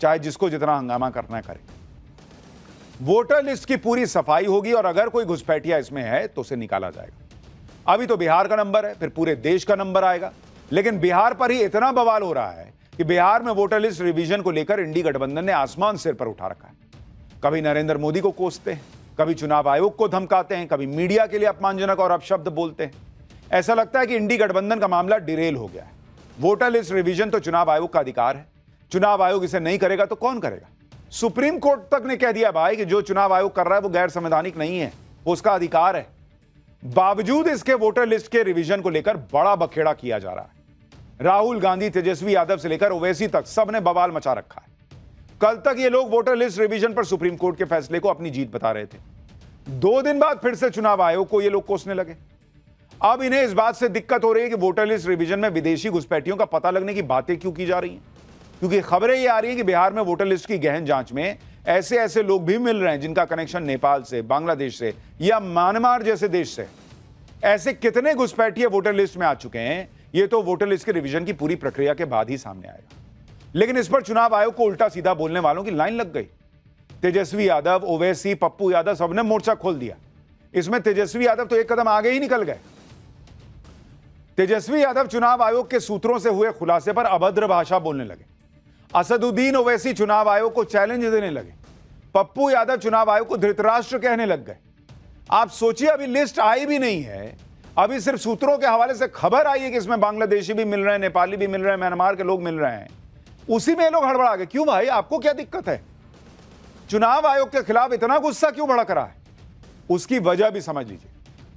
चाहे जिसको जितना हंगामा करना करे। वोटर लिस्ट की पूरी सफाई होगी और अगर कोई घुसपैठिया इसमें है तो उसे निकाला जाएगा। अभी तो बिहार का नंबर है, फिर पूरे देश का नंबर आएगा, लेकिन बिहार पर ही इतना बवाल हो रहा है कि बिहार में वोटर लिस्ट रिवीजन को लेकर इंडी गठबंधन ने आसमान सिर पर उठा रखा है। कभी नरेंद्र मोदी को कोसते हैं, कभी चुनाव आयोग को धमकाते हैं, कभी मीडिया के लिए अपमानजनक और अपशब्द बोलते हैं। ऐसा लगता है कि इंडी गठबंधन का मामला डिरेल हो गया है। वोटर लिस्ट रिवीजन तो चुनाव आयोग का अधिकार है, चुनाव आयोग इसे नहीं करेगा तो कौन करेगा? सुप्रीम कोर्ट तक ने कह दिया भाई कि जो चुनाव आयोग कर रहा है वो गैर संवैधानिक नहीं है, वो उसका अधिकार है। बावजूद इसके वोटर लिस्ट के रिवीजन को लेकर बड़ा बखेड़ा किया जा रहा है। राहुल गांधी, तेजस्वी यादव से लेकर ओवैसी तक सबने बवाल मचा रखा है। कल तक ये लोग वोटर लिस्ट रिवीजन पर सुप्रीम कोर्ट के फैसले को अपनी जीत बता रहे थे। 2 दिन बाद फिर से चुनाव आयोग को ये लोग कोसने लगे। अब इन्हें इस बात से दिक्कत हो रही है कि वोटर लिस्ट रिवीजन में विदेशी घुसपैठियों का पता लगने की बातें क्यों की जा रही हैं, क्योंकि खबरें ये आ रही हैं कि बिहार में वोटर लिस्ट की गहन जांच में ऐसे ऐसे लोग भी मिल रहे हैं जिनका कनेक्शन नेपाल से, बांग्लादेश से या म्यांमार जैसे देश से। ऐसे कितने घुसपैठिए वोटर लिस्ट में आ चुके हैं, ये तो वोटर लिस्ट के रिवीजन की पूरी प्रक्रिया के बाद ही सामने आएगा। लेकिन इस पर चुनाव आयोग को उल्टा सीधा बोलने वालों की लाइन लग गई। तेजस्वी यादव, ओवैसी, पप्पू यादव सबने मोर्चा खोल दिया। इसमें तेजस्वी यादव तो एक कदम आगे ही निकल गए। तेजस्वी यादव चुनाव आयोग के सूत्रों से हुए खुलासे पर अभद्र भाषा बोलने लगे। असदुद्दीन ओवैसी चुनाव आयोग को चैलेंज देने लगे। पप्पू यादव चुनाव आयोग को धृतराष्ट्र कहने लग गए। आप सोचिए, अभी लिस्ट आई भी नहीं है, अभी सिर्फ सूत्रों के हवाले से खबर आई है कि इसमें बांग्लादेशी भी मिल रहे हैं, नेपाली भी मिल रहे हैं, म्यांमार के लोग मिल रहे हैं। उसी में ये लोग हड़बड़ा गए। क्यों भाई, आपको क्या दिक्कत है? चुनाव आयोग के खिलाफ इतना गुस्सा क्यों भड़क रहा है? उसकी वजह भी समझ लीजिए।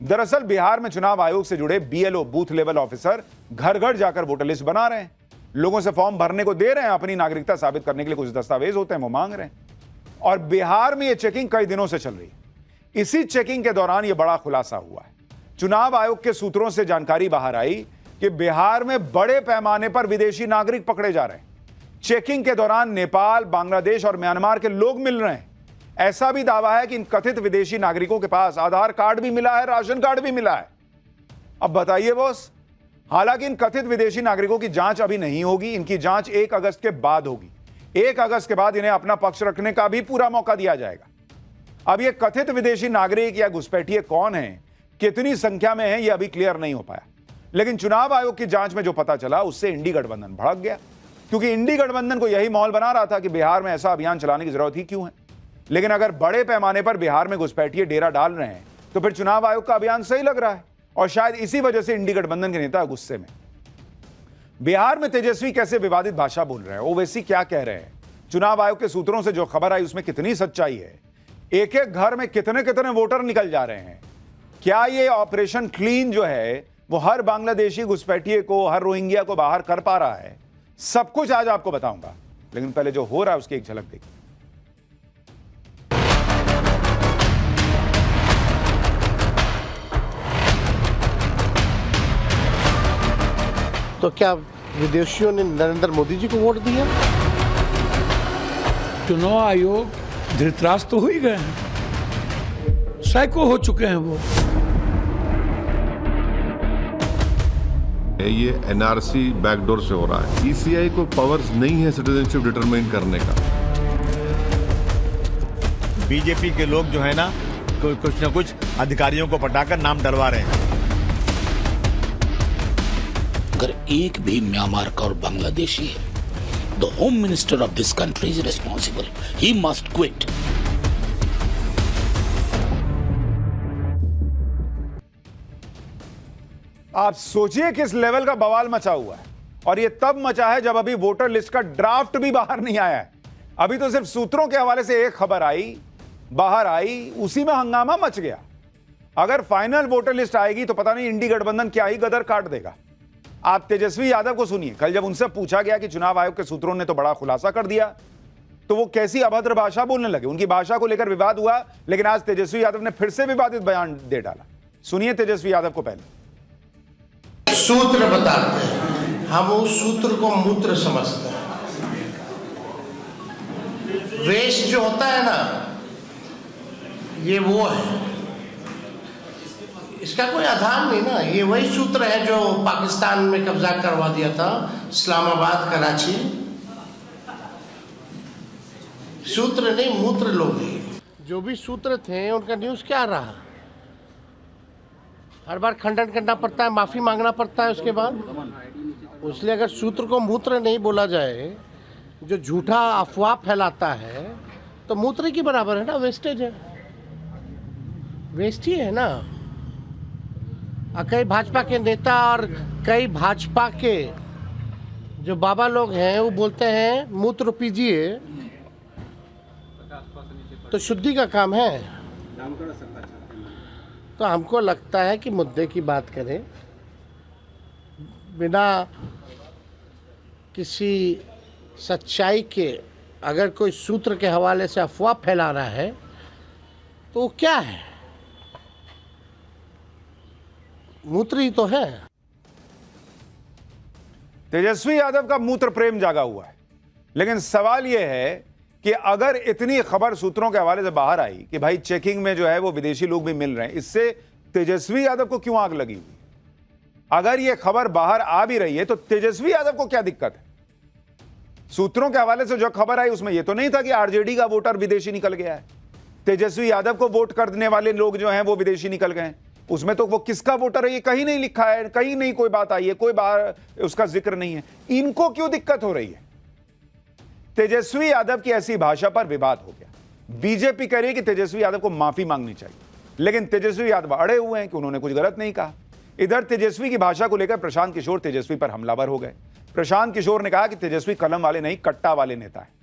दरअसल बिहार में चुनाव आयोग से जुड़े BLO, बूथ लेवल ऑफिसर, घर घर जाकर वोटर लिस्ट बना रहे हैं, लोगों से फॉर्म भरने को दे रहे हैं, अपनी नागरिकता साबित करने के लिए कुछ दस्तावेज होते हैं वो मांग रहे हैं। और बिहार में यह चेकिंग कई दिनों से चल रही है। इसी चेकिंग के दौरान यह बड़ा खुलासा हुआ है। चुनाव आयोग के सूत्रों से जानकारी बाहर आई कि बिहार में बड़े पैमाने पर विदेशी नागरिक पकड़े जा रहे हैं। चेकिंग के दौरान नेपाल, बांग्लादेश और म्यांमार के लोग मिल रहे हैं। ऐसा भी दावा है कि इन कथित विदेशी नागरिकों के पास आधार कार्ड भी मिला है, राशन कार्ड भी मिला है। अब बताइए बॉस, हालांकि इन कथित विदेशी नागरिकों की जांच अभी नहीं होगी, इनकी जांच 1 अगस्त के बाद होगी। 1 अगस्त के बाद इन्हें अपना पक्ष रखने का भी पूरा मौका दिया जाएगा। अब ये कथित विदेशी नागरिक या घुसपैठिए कौन हैं, कितनी संख्या में हैं, ये अभी क्लियर नहीं हो पाया। लेकिन चुनाव आयोग की जांच में जो पता चला उससे इंडी गठबंधन भड़क गया, क्योंकि इंडी गठबंधन को यही माहौल बना रहा था कि बिहार में ऐसा अभियान चलाने की जरूरत ही क्यों है। लेकिन अगर बड़े पैमाने पर बिहार में घुसपैठिए डेरा डाल रहे हैं तो फिर चुनाव आयोग का अभियान सही लग रहा है, और शायद इसी वजह से इंडी गठबंधन के नेता गुस्से में। बिहार में तेजस्वी कैसे विवादित भाषा बोल रहे हैं, ओवैसी क्या कह रहे हैं, चुनाव आयोग के सूत्रों से जो खबर आई उसमें कितनी सच्चाई है, एक एक घर में कितने कितने वोटर निकल जा रहे हैं, क्या ये ऑपरेशन क्लीन जो है वो हर बांग्लादेशी घुसपैठिए को, हर रोहिंग्या को बाहर कर पा रहा है, सब कुछ आज आपको बताऊंगा। लेकिन पहले जो हो रहा है उसकी एक झलक देखिए। तो क्या विदेशियों ने नरेंद्र मोदी जी को वोट दिया? चुनाव आयोग धृतराष्ट्र तो हो ही गए हैं, साइको हो चुके हैं वो। ये NRC बैकडोर से हो रहा है। ECI को पावर्स नहीं है सिटीजनशिप डिटरमाइन करने का। बीजेपी के लोग जो है ना कुछ न कुछ अधिकारियों को पटाकर नाम डलवा रहे हैं। अगर एक भी म्यांमार का और बांग्लादेशी है, the home minister of this country is responsible, he must quit. आप सोचिए किस लेवल का बवाल मचा हुआ है, और यह तब मचा है जब अभी वोटर लिस्ट का ड्राफ्ट भी बाहर नहीं आया है। अभी तो सिर्फ सूत्रों के हवाले से एक खबर आई, बाहर आई, उसी में हंगामा मच गया। अगर फाइनल वोटर लिस्ट आएगी तो पता नहीं इंडी गठबंधन क्या ही गदर काट देगा। आप तेजस्वी यादव को सुनिए, कल जब उनसे पूछा गया कि चुनाव आयोग के सूत्रों ने तो बड़ा खुलासा कर दिया, तो वो कैसी अभद्र भाषा बोलने लगे। उनकी भाषा को लेकर विवाद हुआ, लेकिन आज तेजस्वी यादव ने फिर से विवादित बयान दे डाला। सुनिए तेजस्वी यादव को। पहले सूत्र बताते हैं, हम उस सूत्र को मूत्र समझते हैं। वेस्ट जो होता है ना, ये वो है, इसका कोई आधार नहीं ना। ये वही सूत्र है जो पाकिस्तान में कब्जा करवा दिया था, इस्लामाबाद, कराची। सूत्र नहीं, मूत्र लोग हैं। जो भी सूत्र थे उनका न्यूज़ क्या रहा? हर बार खंडन करना पड़ता है, माफ़ी मांगना पड़ता है उसके बाद। इसलिए अगर सूत्र को मूत्र नहीं बोला जाए, जो झूठा अफवाह फैलाता है, तो मूत्र के बराबर है ना, वेस्टेज है, वेस्ट ही है ना। कई भाजपा के नेता और कई भाजपा के जो बाबा लोग हैं वो बोलते हैं मूत्र पीजिए तो शुद्धि का काम है। तो हमको लगता है कि मुद्दे की बात करें, बिना किसी सच्चाई के अगर कोई सूत्र के हवाले से अफवाह फैला रहा है तो वो क्या है? मूत्र ही तो है। तेजस्वी यादव का मूत्र प्रेम जागा हुआ है, लेकिन सवाल यह है कि अगर इतनी खबर सूत्रों के हवाले से बाहर आई कि भाई चेकिंग में जो है वो विदेशी लोग भी मिल रहे हैं, इससे तेजस्वी यादव को क्यों आग लगी हुई? अगर यह खबर बाहर आ भी रही है तो तेजस्वी यादव को क्या दिक्कत है? सूत्रों के हवाले से जो खबर आई उसमें यह तो नहीं था कि आरजेडी का वोटर विदेशी निकल गया है, तेजस्वी यादव को वोट करने वाले लोग जो हैं वो विदेशी निकल गए हैं। उसमें तो वो किसका वोटर है ये कहीं नहीं लिखा है, कहीं नहीं कोई बात आई है, कोई बात उसका जिक्र नहीं है। इनको क्यों दिक्कत हो रही है? तेजस्वी यादव की ऐसी भाषा पर विवाद हो गया। बीजेपी कह रही है कि तेजस्वी यादव को माफी मांगनी चाहिए, लेकिन तेजस्वी यादव अड़े हुए हैं कि उन्होंने कुछ गलत नहीं कहा। इधर तेजस्वी की भाषा को लेकर प्रशांत किशोर तेजस्वी पर हमलावर हो गए। प्रशांत किशोर ने कहा कि तेजस्वी कलम वाले नहीं, कट्टा वाले नेता है।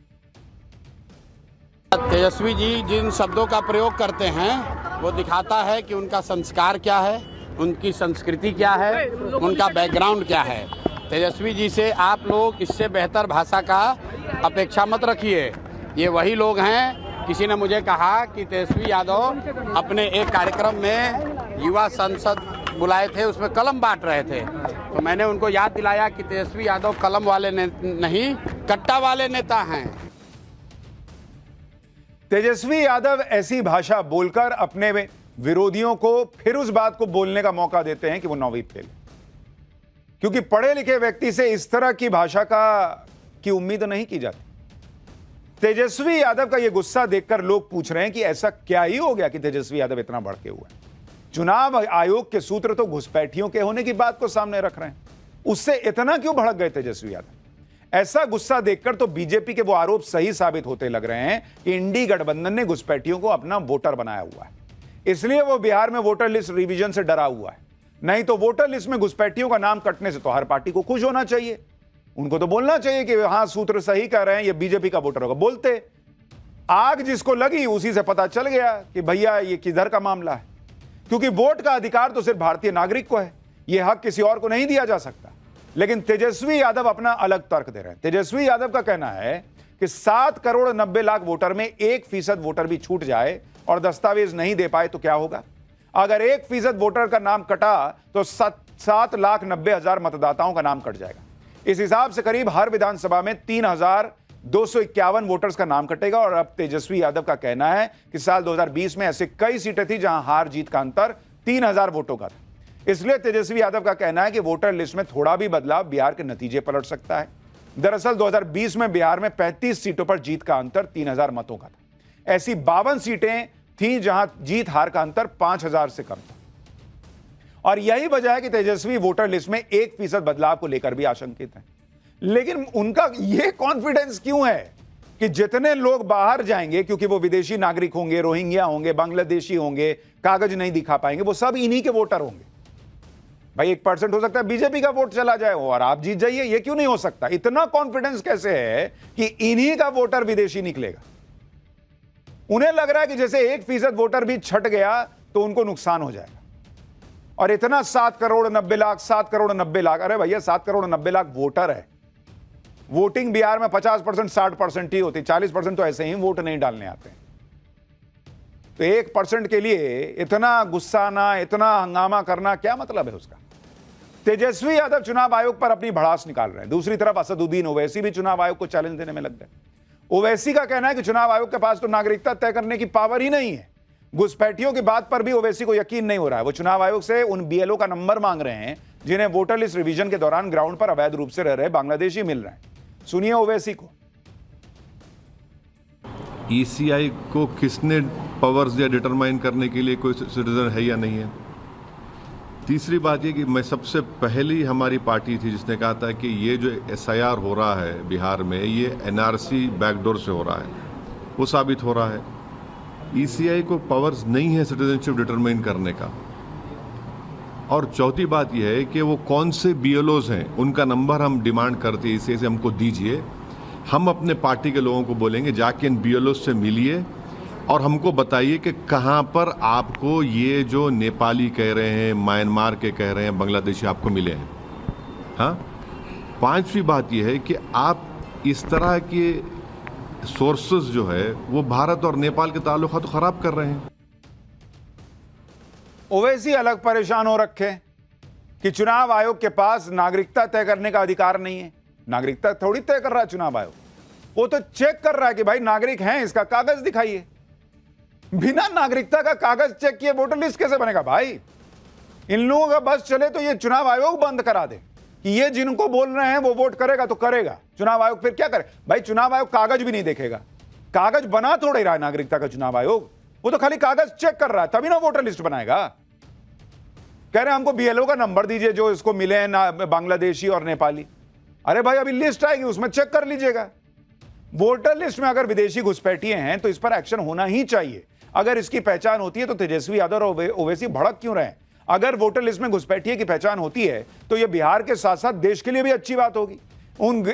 तेजस्वी जी जिन शब्दों का प्रयोग करते हैं वो दिखाता है कि उनका संस्कार क्या है, उनकी संस्कृति क्या है, उनका बैकग्राउंड क्या है। तेजस्वी जी से आप लोग इससे बेहतर भाषा का अपेक्षा मत रखिए। ये वही लोग हैं, किसी ने मुझे कहा कि तेजस्वी यादव अपने एक कार्यक्रम में युवा संसद बुलाए थे, उसमें कलम बांट रहे थे, तो मैंने उनको याद दिलाया कि तेजस्वी यादव कलम वाले नहीं, कट्टा वाले नेता हैं। तेजस्वी यादव ऐसी भाषा बोलकर अपने विरोधियों को फिर उस बात को बोलने का मौका देते हैं कि वो 9वीं फेल, क्योंकि पढ़े लिखे व्यक्ति से इस तरह की भाषा की उम्मीद नहीं की जाती। तेजस्वी यादव का यह गुस्सा देखकर लोग पूछ रहे हैं कि ऐसा क्या ही हो गया कि तेजस्वी यादव इतना भड़के हुए हैं। चुनाव आयोग के सूत्र तो घुसपैठियों के होने की बात को सामने रख रहे हैं, उससे इतना क्यों भड़क गए तेजस्वी यादव? ऐसा गुस्सा देखकर तो बीजेपी के वो आरोप सही साबित होते लग रहे हैं कि इंडी गठबंधन ने घुसपैठियों को अपना वोटर बनाया हुआ है, इसलिए वो बिहार में वोटर लिस्ट रिवीजन से डरा हुआ है। नहीं तो वोटर लिस्ट में घुसपैठियों का नाम कटने से तो हर पार्टी को खुश होना चाहिए, उनको तो बोलना चाहिए कि हां सूत्र सही कह रहे हैं, ये बीजेपी का वोटर होगा। बोलते आग जिसको लगी उसी से पता चल गया कि भैया ये किधर का मामला है, क्योंकि वोट का अधिकार तो सिर्फ भारतीय नागरिक को है, यह हक किसी और को नहीं दिया जा सकता। लेकिन तेजस्वी यादव अपना अलग तर्क दे रहे हैं। तेजस्वी यादव का कहना है कि 7 करोड़ 90 लाख वोटर में 1% वोटर भी छूट जाए और दस्तावेज नहीं दे पाए तो क्या होगा? अगर 1% वोटर का नाम कटा तो 7,90,000 मतदाताओं का नाम कट जाएगा। इस हिसाब से करीब हर विधानसभा में 3,251 वोटर्स का नाम कटेगा। और अब तेजस्वी यादव का कहना है कि साल 2020 में ऐसे कई सीटें थी जहां हार जीत का अंतर 3,000 वोटों का था, इसलिए तेजस्वी यादव का कहना है कि वोटर लिस्ट में थोड़ा भी बदलाव बिहार के नतीजे पलट सकता है। दरअसल 2020 में बिहार में 35 सीटों पर जीत का अंतर 3,000 मतों का था। ऐसी 52 सीटें थीं जहां जीत हार का अंतर 5,000 से कम था। और यही वजह है कि तेजस्वी वोटर लिस्ट में 1% बदलाव को लेकर भी आशंकित हैं। लेकिन उनका यह कॉन्फिडेंस क्यों है कि जितने लोग बाहर जाएंगे, क्योंकि वो विदेशी नागरिक होंगे, रोहिंग्या होंगे, बांग्लादेशी होंगे, कागज नहीं दिखा पाएंगे, वो सब इन्हीं के वोटर होंगे। भाई 1% हो सकता है बीजेपी का वोट चला जाए और आप जीत जाइए, ये क्यों नहीं हो सकता? इतना कॉन्फिडेंस कैसे है कि इन्हीं का वोटर विदेशी निकलेगा? उन्हें लग रहा है कि जैसे 1% वोटर भी छट गया तो उनको नुकसान हो जाएगा। और इतना 7 करोड़ 90 लाख, 7 करोड़ 90 लाख, अरे भैया 7 करोड़ 90 लाख वोटर है। वोटिंग बिहार में 50% 60% ही होती, 40% तो ऐसे ही वोट नहीं डालने आते हैं। तो 1% के लिए इतना गुस्सा आना, इतना हंगामा करना, क्या मतलब है उसका? तेजस्वी यादव चुनाव आयोग पर अपनी भड़ास निकाल रहे हैं। दूसरी तरफ असदुद्दीन ओवैसी भी चुनाव आयोग को चैलेंज देने में लग गए। ओवैसी का कहना है कि चुनाव आयोग के पास तो नागरिकता तय करने की पावर ही नहीं है। घुसपैठियों की बात पर भी ओवैसी को यकीन नहीं हो रहा है। वो चुनाव आयोग से उन बीएलओ का नंबर मांग रहे हैं जिन्हें वोटर लिस्ट रिवीजन के दौरान ग्राउंड पर अवैध रूप से रह रहे बांग्लादेशी मिल रहे हैं। सुनिए ओवैसी को। ईसीआई को किसने पावर्स दिया डिटरमाइन करने के लिए कोई सिटीजन है या नहीं है। तीसरी बात ये कि मैं सबसे पहली हमारी पार्टी थी जिसने कहा था कि ये जो एसआईआर हो रहा है बिहार में, ये एनआरसी बैकडोर से हो रहा है, वो साबित हो रहा है। ईसीआई को पावर्स नहीं है सिटीजनशिप डिटरमाइन करने का। और चौथी बात यह है कि वो कौन से बीएलओज हैं, उनका नंबर हम डिमांड करते हैं, ईसीआई से हमको दीजिए। हम अपने पार्टी के लोगों को बोलेंगे जाके इन बीएलओ से मिलिए और हमको बताइए कि कहाँ पर आपको ये जो नेपाली कह रहे हैं, म्यांमार के कह रहे हैं, बांग्लादेशी आपको मिले हैं। हाँ, पांचवी बात यह है कि आप इस तरह के सोर्सेज जो है वो भारत और नेपाल के ताल्लुकात तो खराब कर रहे हैं। ओवैसी अलग परेशान हो रखे कि चुनाव आयोग के पास नागरिकता तय करने का अधिकार नहीं है। नागरिकता थोड़ी तय कर रहा है चुनाव आयोग, वो तो चेक कर रहा है कि भाई नागरिक हैं, इसका कागज दिखाइए। बिना नागरिकता का कागज चेक किए वोटर लिस्ट कैसे बनेगा भाई? इन लोगों का बस चले तो ये चुनाव आयोग बंद करा दे कि ये जिनको बोल रहे हैं वो वोट करेगा तो करेगा। चुनाव आयोग फिर क्या करे भाई? चुनाव आयोग कागज भी नहीं देखेगा, कागज बना थोड़े रहा है नागरिकता का चुनाव आयोग, वो तो खाली कागज चेक कर रहा है, तभी ना वोटर लिस्ट बनाएगा। कह रहे हैं हमको बीएलओ का नंबर दीजिए जो इसको मिले हैं ना बांग्लादेशी और नेपाली। अरे भाई अभी लिस्ट आएगी उसमें चेक कर लीजिएगा। वोटर लिस्ट में अगर विदेशी घुसपैठिए हैं तो इस पर एक्शन होना ही चाहिए। अगर इसकी पहचान होती है तो तेजस्वी यादव और ओवैसी भड़क क्यों रहे? अगर वोटर लिस्ट में घुसपैठिए की पहचान होती है तो यह बिहार के साथ साथ देश के लिए भी अच्छी बात होगी।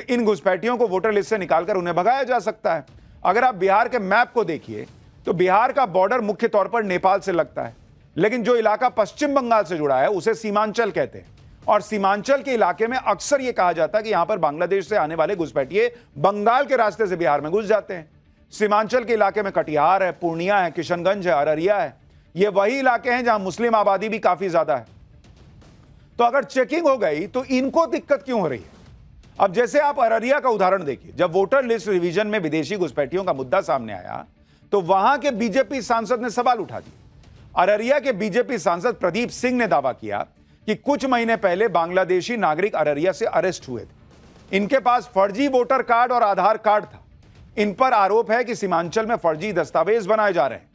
इन घुसपैठियों को वोटर लिस्ट से निकालकर उन्हें भगाया जा सकता है। अगर आप बिहार के मैप को देखिए तो बिहार का बॉर्डर मुख्य तौर पर नेपाल से लगता है, लेकिन जो इलाका पश्चिम बंगाल से जुड़ा है उसे सीमांचल कहते हैं। और सीमांचल के इलाके में अक्सर यह कहा जाता है कि यहां पर बांग्लादेश से आने वाले घुसपैठिए बंगाल के रास्ते से बिहार में घुस जाते हैं। सीमांचल के इलाके में कटिहार है, पूर्णिया है, किशनगंज है, अररिया है। ये वही इलाके हैं जहां मुस्लिम आबादी भी काफी ज्यादा है। तो अगर चेकिंग हो गई तो इनको दिक्कत क्यों हो रही है? अब जैसे आप अररिया का उदाहरण देखिए, जब वोटर लिस्ट रिवीजन में विदेशी घुसपैठियों का मुद्दा सामने आया तो वहां के बीजेपी सांसद ने सवाल उठा दिया। अररिया के बीजेपी सांसद प्रदीप सिंह ने दावा किया कि कुछ महीने पहले बांग्लादेशी नागरिक अररिया से अरेस्ट हुए थे। इनके पास फर्जी वोटर कार्ड और आधार कार्ड था। इन पर आरोप है कि सीमांचल में फर्जी दस्तावेज बनाए जा रहे हैं।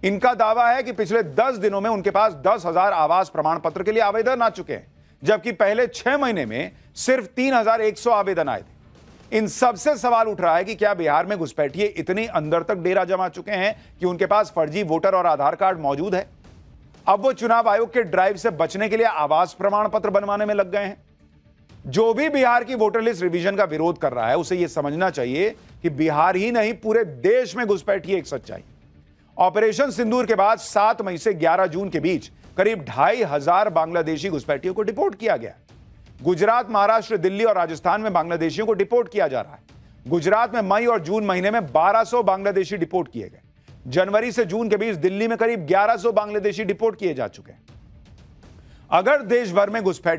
इनका दावा है कि पिछले 10 दिनों में उनके पास 10,000 आवास प्रमाण पत्र के लिए आवेदन आ चुके हैं, जबकि पहले 6 महीने में सिर्फ 3,100 आवेदन आए थे। इन सबसे सवाल उठ रहा है कि क्या बिहार में घुसपैठिए इतनी अंदर तक डेरा जमा चुके हैं कि उनके पास फर्जी वोटर और आधार कार्ड मौजूद है? अब वो चुनाव आयोग के ड्राइव से बचने के लिए आवास प्रमाण पत्र बनवाने में लग गए हैं। जो भी बिहार की वोटर लिस्ट रिवीजन का विरोध कर रहा है उसे यह समझना चाहिए कि बिहार ही नहीं पूरे देश में घुसपैठिए एक सच्चाई। ऑपरेशन सिंदूर के बाद 7 मई से 11 जून के बीच करीब 2,500 बांग्लादेशी घुसपैठियों को डिपोर्ट किया गया। गुजरात, महाराष्ट्र, दिल्ली और राजस्थान में बांग्लादेशियों को डिपोर्ट किया जा रहा है। गुजरात में मई और जून महीने में 1200 बांग्लादेशी डिपोर्ट किए गए। जनवरी से जून के बीच दिल्ली में करीब 1100 बांग्लादेशी डिपोर्ट किए जा चुके हैं। अगर देश भर में घुसपैठ